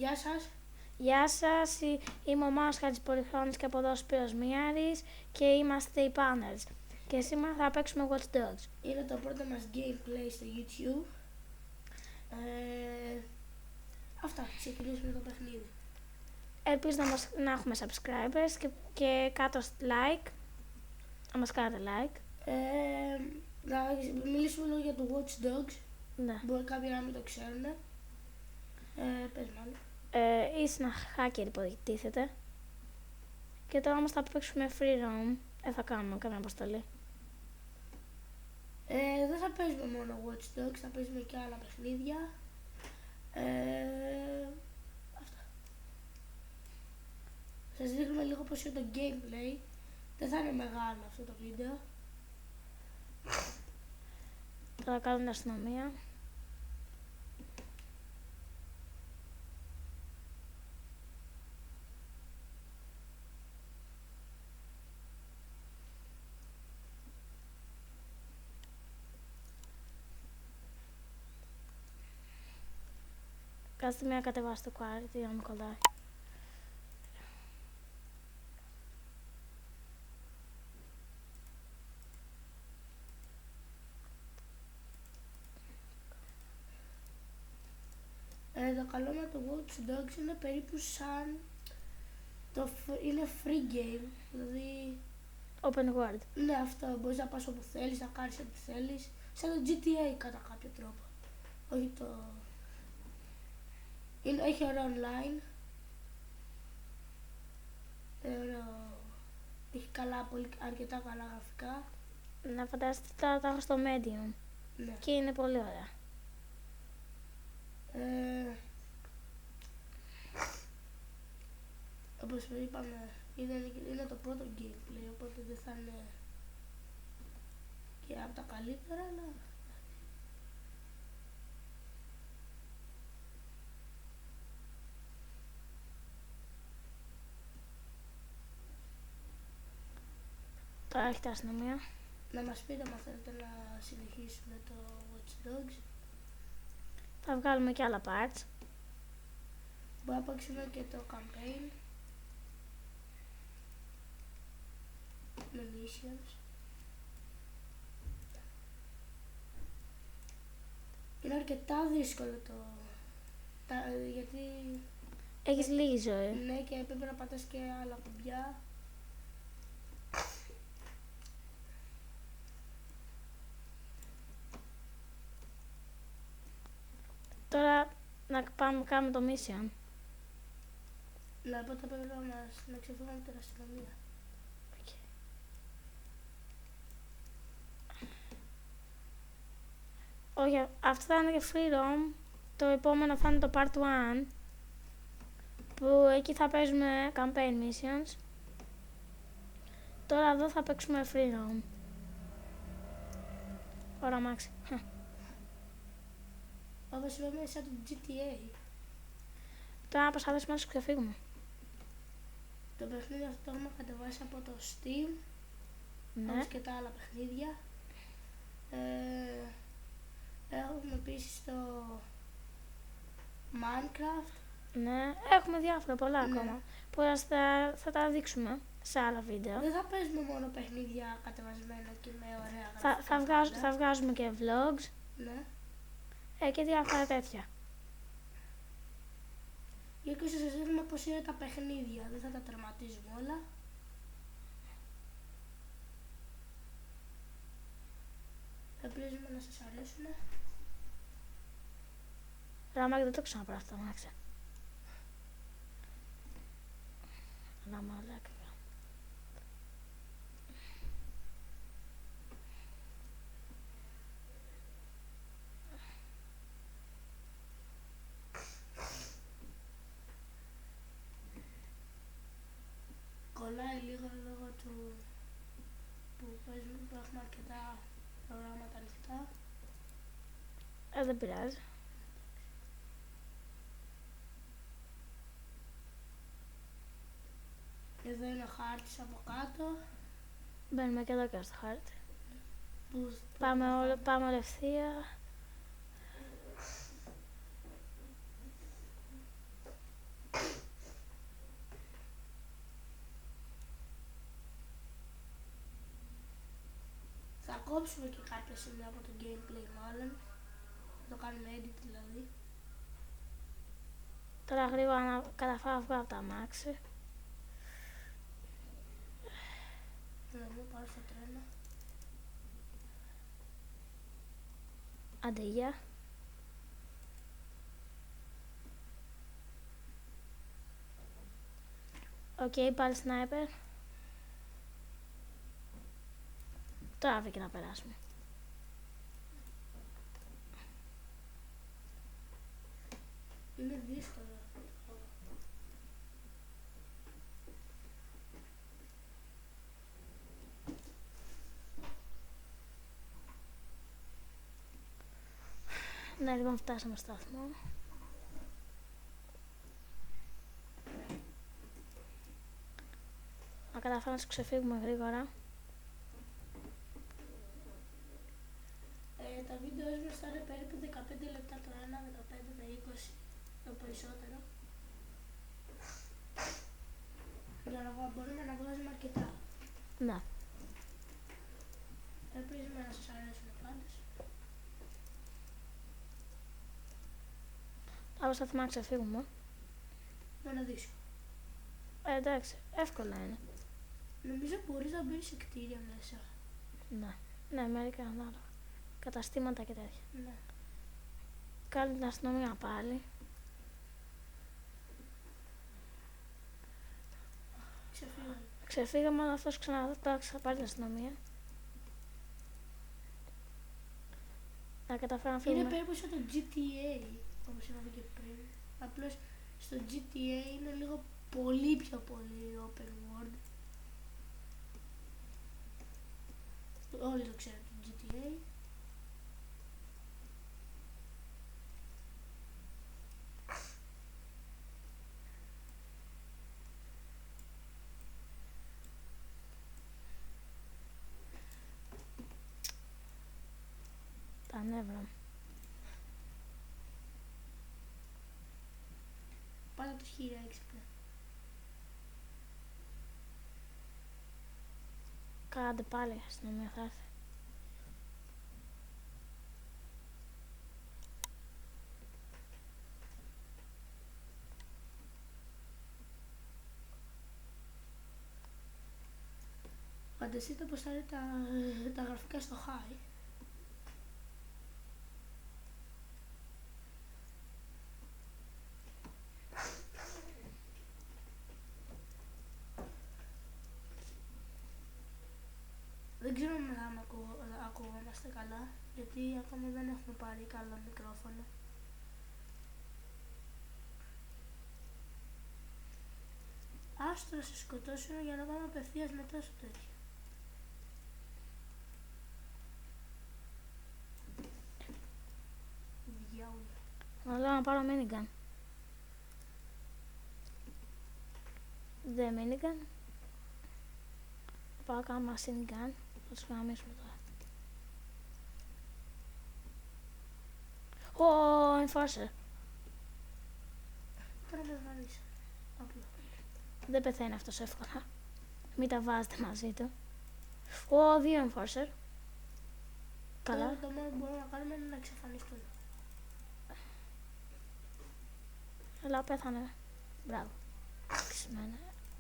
Γεια σας. Γεια σας, είμαι ο Μάνος Χατζηπολιχρόνης και από εδώ Σπύρος Μιάρης και είμαστε οι Panels. Και σήμερα θα παίξουμε Watch Dogs. Είναι το πρώτο μας gameplay στο YouTube. Αυτά, ξεκινήσουμε το παιχνίδι. Ελπίζω να έχουμε subscribers και κάτω like, να μας κάνετε like. Να μιλήσουμε λίγο για το Watch Dogs. Ναι. Μπορεί κάποιοι να μην το ξέρουν. Πες μάλλον. Είσαι ένα hacker υποτίθεται. Και τώρα όμως θα παίξουμε free roam. Θα κάνουμε καμία αποστολή. Δεν θα παίζουμε μόνο Watch Dogs, θα παίζουμε και άλλα παιχνίδια. Αυτά. Σας δείχνουμε λίγο πως είναι το gameplay. Δεν θα είναι μεγάλο αυτό το βίντεο. Τώρα κάνουμε την αστυνομία. Κάθε μία κατεβάσει το quality, να μην κολλάει. Το καλό με το Watch Dogs είναι περίπου σαν είναι free game, δηλαδή Open world. ναι, αυτό, μπορείς να πας όπου θέλεις, να κάνεις ό,τι θέλεις, σαν το GTA κατά κάποιο τρόπο. Όχι το... έχει ωραίο online, έχει αρκετά καλά γραφικά. Να φανταστείτε τώρα τα έχω στο medium. Ναι. Και είναι πολύ ωραία. Όπως είπαμε, είναι το πρώτο gameplay, οπότε δεν θα είναι και από τα καλύτερα, αλλά... Τώρα έχει τα αστυνομία. Να μας πείτε αν θέλετε να συνεχίσουμε το Watch Dogs. Θα βγάλουμε και άλλα parts. Μπορεί να παίξουμε και το campaign. Με missions. Είναι αρκετά δύσκολο γιατί... Έχεις λίγη ζωή. Ναι, και πρέπει να πατάς και άλλα κουμπιά. Τώρα να κάνουμε το mission. Ναι, οπότε πρέπει να ξεφύγουμε από την αστυνομία. Okay. Όχι, αυτό θα είναι και free roam. Το επόμενο θα είναι το part 1. Που εκεί θα παίζουμε campaign missions. Τώρα εδώ θα παίξουμε free roam. Ωραία, Μάξι. Όπως είπαμε, σαν το GTA. Τώρα να προσπαθήσουμε να σου ξεφύγουμε. Το παιχνίδι αυτό το έχουμε κατεβάσει από το Steam. Ναι. Όπως και τα άλλα παιχνίδια. Έχουμε επίσης το Minecraft. Ναι, έχουμε διάφορα πολλά ακόμα. Που θα τα δείξουμε σε άλλα βίντεο. Δεν θα παίζουμε μόνο παιχνίδια κατεβασμένα και με ωραία γραφικά. Θα βγάζουμε και vlogs. Ναι. Και διάφορα τέτοια. Για και σας δείχνουμε πως είναι τα παιχνίδια, δεν θα τα τερματίζουμε όλα. Ελπίζουμε να σας αρέσουν. Ραμάκι, δεν το ξαναπρά αυτό, Μάξε. Ραμάκι. Κολλάει λίγο λόγω του που έχουμε αρκετά προγράμματα ανοιχτά. Δεν πειράζει. Εδώ είναι ο χάρτης από κάτω. Μπαίνουμε και εδώ και στο χάρτη. Που Πάμε όλα ευθεία. κόψουμε και κάποια σημεία από το gameplay μάλλον. Να το κάνουμε edit δηλαδή. Τώρα γρήγορα να καταφέρω να βγω από τα αμάξι. Να μην πάρω στο τρένο. Άντε, γεια. Οκ, πάλι σνάιπερ. Τώρα βρήκε να περάσουμε. Είναι δύσκολο. Ναι, λοιπόν, φτάσαμε στο σταθμό. Να καταφέρω να ξεφύγουμε γρήγορα. Τα βίντεο μας θα είναι περίπου 15 λεπτά το ένα, 15 τα 20 το περισσότερο. Για να μπορούμε να βγάζουμε αρκετά. Ναι. Ελπίζουμε να σας αρέσουν πάντως. Θα προσπαθούμε να ξεφύγουμε. Με ένα δύσκολο. Εντάξει, εύκολα είναι. Νομίζω μπορείς να μπεις σε κτίρια μέσα. Ναι, ναι, μερικά ανάλογα. Καταστήματα και τέτοια. Ναι. Κάνει την αστυνομία πάλι. Ξεφύγαμε. Ξεφύγαμε, αλλά αυτός ξανά θα πάρει την αστυνομία. Να καταφέρω να φύγουμε. Είναι περίπου σαν το GTA, όπως είπαμε και πριν. Απλώς στο GTA είναι λίγο πολύ πιο πολύ open world. Όλοι το ξέρουν το GTA. Τα νεύρα μου. Πάντα το χείρα έξυπνα. Κάντε πάλι, η αστυνομία θα έρθει. Φανταστείτε πως θα είναι τα γραφικά στο high. Δεν ξέρω αν ακουγόμαστε καλά, γιατί ακόμα δεν έχουμε πάρει καλό μικρόφωνο. Άστο να σε σκοτώσουν για να πάμε απευθείας μετά στο τέτοιο. Διάολο. Να λέω να πάρω minigun. Δεν minigun. Θα πάω να κάνω machine gun. Θα τους γαμίσουμε τώρα. Ω, enforcer. Τώρα με βαρύς. Απλό. Δεν πεθαίνει αυτός εύκολα. Μην τα βάζετε μαζί του. Ω, δύο enforcer. Καλά. Τώρα το μόνο που μπορούμε να κάνουμε είναι να εξαφανιστούν. Έλα, πέθανε. Μπράβο. Ξημένα.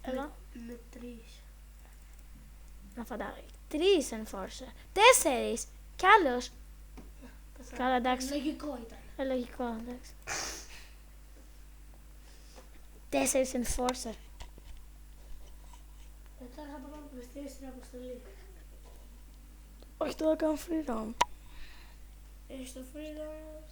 Έλα. Με τρεις. Να φαντάζομαι. 3 enforcer. 4. Κι άλλος. Καλά, εντάξει. Λογικό ήταν. Λογικό, εντάξει. 4 enforcer. Τώρα θα πάμε απευθείας στην αποστολή. Όχι, τώρα κάνω free roam. Στο freedom.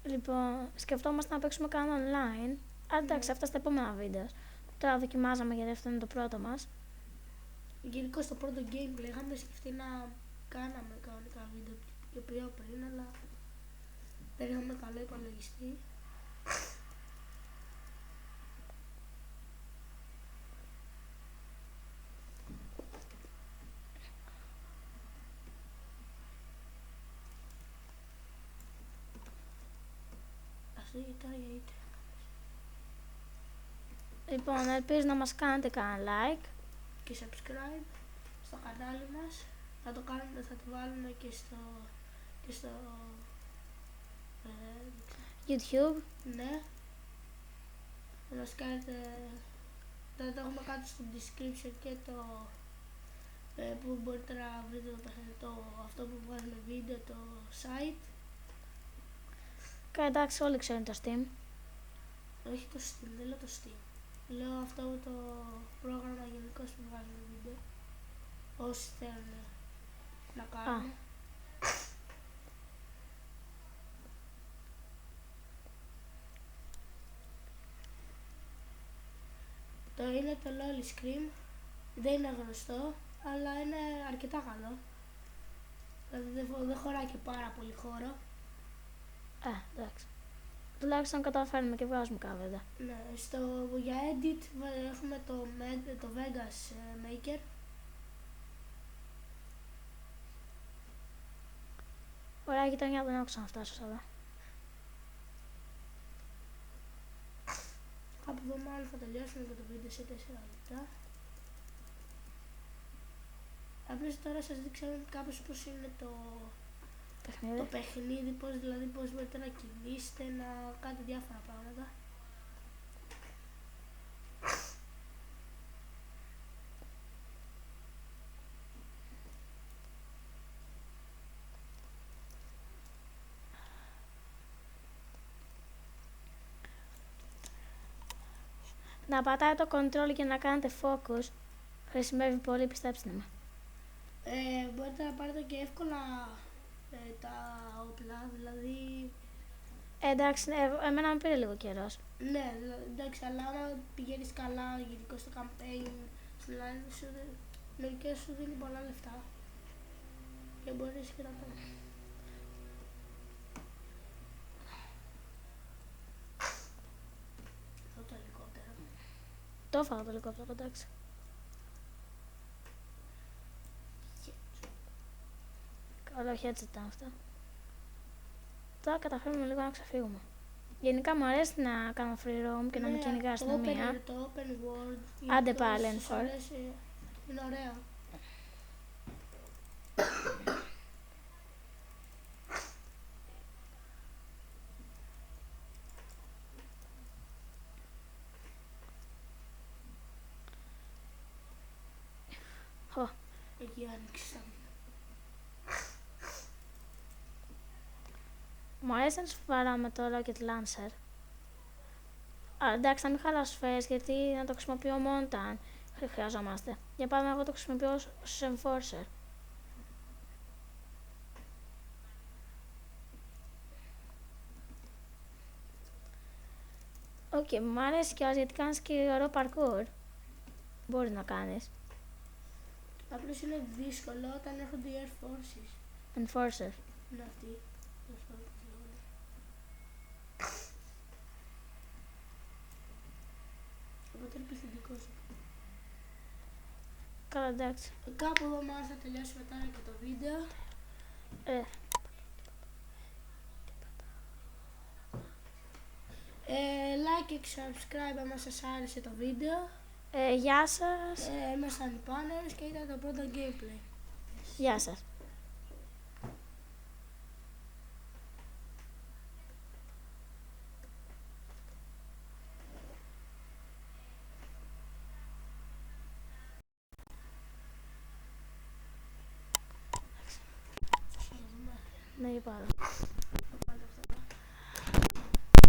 Λοιπόν, σκεφτόμαστε να παίξουμε κανένα online. Αλλά εντάξει, αυτά στα επόμενα βίντεο. Τώρα δοκιμάζαμε γιατί αυτό είναι το πρώτο μας. Γενικώς στο πρώτο gameplay είχαμε σκεφτεί να κάναμε κανονικά βίντεο και πιο πριν, αλλά δεν είχαμε καλό υπολογιστή. Τώρα γιατί. Λοιπόν, ελπίζω να μας κάνετε κανένα like Και subscribe στο κανάλι μας. Θα το βάλουμε και στο YouTube. ναι. Θα μας κάνετε, θα το έχουμε κάτω στο description και το που μπορείτε να βρείτε αυτό που βγάζουμε βίντεο, το site. Και εντάξει, όλοι ξέρουν το Steam. Όχι το Steam, δεν λέω το Steam. Λέω αυτό το πρόγραμμα γενικώς που βγάζουμε βίντεο. Όσοι θέλουν να κάνουν. Το είναι το Lolly Scream. Δεν είναι γνωστό, αλλά είναι αρκετά καλό. Δηλαδή δεν χωράει και πάρα πολύ χώρο. Εντάξει. Τουλάχιστον καταφέρνουμε και βγάζουμε κάβεδα. Ναι, για edit έχουμε το Vegas Maker. Ωραία γειτονιά, δεν έχω ξαναφτάσω εδώ. Από εδώ μάλλον θα τελειώσουμε και το βίντεο σε 4 λεπτά. Απλώς τώρα σας δείξαμε κάπως πώς είναι το παιχνίδι, πώς μπορείτε να κινήσετε, να κάνετε διάφορα πράγματα. Να πατάτε το control και να κάνετε focus χρησιμεύει πολύ, πιστέψτε με. Μπορείτε να πάρετε και εύκολα τα όπλα, δηλαδή... Εντάξει, εμένα μου πήρε λίγο καιρός. Ναι, εντάξει, αλλά άμα πηγαίνεις καλά γενικώ στο campaign, στην live, μερικές σου δίνει πολλά λεφτά και μπορείς και να το... Το ελικόπτερο. Το έφαγα το ελικόπτερο, εντάξει. Καλό headset ήταν αυτό. Τώρα καταφέρουμε λίγο να ξεφύγουμε. Γενικά μου αρέσει να κάνω free roam και να με κυνηγά αστυνομία. Το open world. Άντε πάλι, Enfor. Είναι ωραίο. Εκεί άνοιξα. Μου αρέσει να σου βαράμε το Rocket Lancer. Εντάξει, να μην χαλάσω σφαίρες, γιατί να το χρησιμοποιώ μόνο όταν χρειαζόμαστε. Για παράδειγμα, εγώ το χρησιμοποιώ ως Enforcer. Μου αρέσει κιόλας γιατί κάνεις και ωραίο parkour. Μπορείς να κάνεις. Απλώς είναι δύσκολο όταν έρχονται οι Air Forces. Enforcer. Είναι αυτοί. Οπότε είναι πληθυντικός. Καλά, εντάξει. Κάπου εδώ μάλλον θα τελειώσουμε τώρα και το βίντεο. Like και subscribe άμα σας άρεσε το βίντεο. Γεια σας. Ήμασταν οι Panners και ήταν το πρώτο gameplay. Γεια σας. Ναι, είπα.